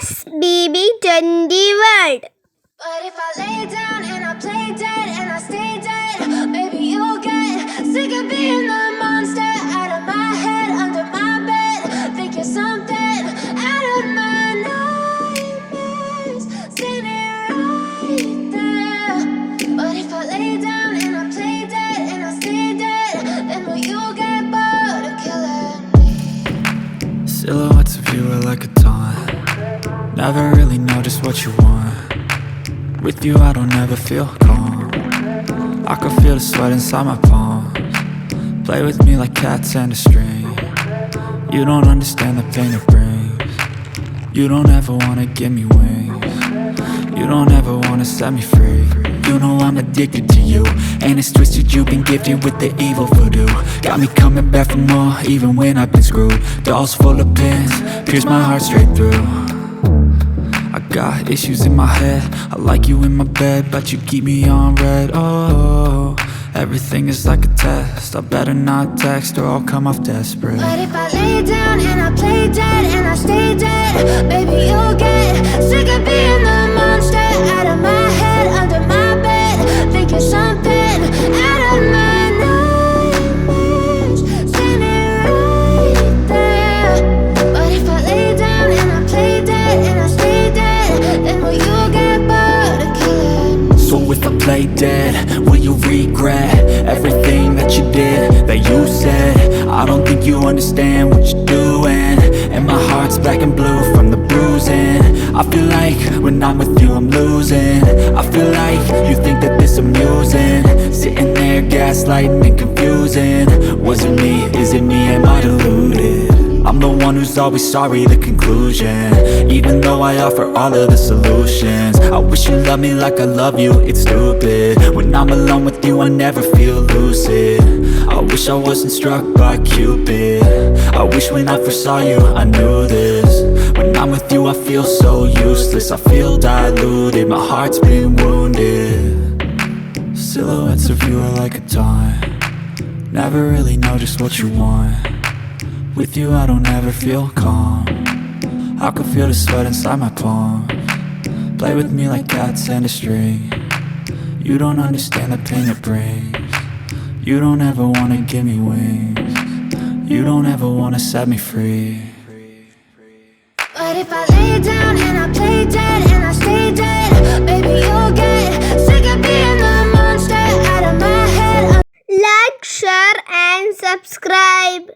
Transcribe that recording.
SBB20World. But if I lay down and I play dead and I stay dead, maybe you'll get sick of being the monster out of my head, under my bed. Think you're something out of my nightmares, standing right there. But if I lay down and I play dead and I stay dead, then will you get bored of killing me? Silhouettes of you are like a taunt. Never really know just what you want. With you I don't ever feel calm. I can feel the sweat inside my palms. Play with me like cats and a string. You don't understand the pain it brings. You don't ever wanna give me wings. You don't ever wanna set me free. You know I'm addicted to you, and it's twisted, you've been gifted with the evil voodoo. Got me coming back for more, even when I've been screwed. Dolls full of pins, pierce my heart straight through. I got issues in my head, I like you in my bed, but you keep me on red. Oh, everything is like a test. I better not text or I'll come off desperate. But if I lay down and I play dead and I stay dead, baby you'll get sick of being the monster out of my head, under my bed. Think you're something out of my nightmares, standing right there. But if I lay down and I play dead and I stay dead, then will you get bored of killing me? So if I play dead, will you regret everything that you did, that you said? I don't think you understand what you're doing, and my heart's black and blue from the bruising. I feel like when I'm with you I'm losing. I feel like you think that this amusing, sitting there gaslighting and confusing. Was it me? Is it me? Am I deluded? I'm the one who's always sorry, the conclusion, even though I offer all of the solutions. I wish you loved me like I love you, it's stupid. When I'm alone with you I never feel lucid. I wish I wasn't struck by Cupid. I wish when I first saw you I knew this. When I'm with you I feel so useless, I feel diluted, my heart's been wounded. Silhouettes of you are like a taunt. Never really know just what you want. With you I don't ever feel calm. I can feel the sweat inside my palms. Play with me like cats and a string. You don't understand the pain it brings. You don't ever wanna give me wings. You don't ever wanna set me free. But if I lay down and I play dead and I stay dead, baby you'll get sick of being the monster out of my head. Like, share and subscribe.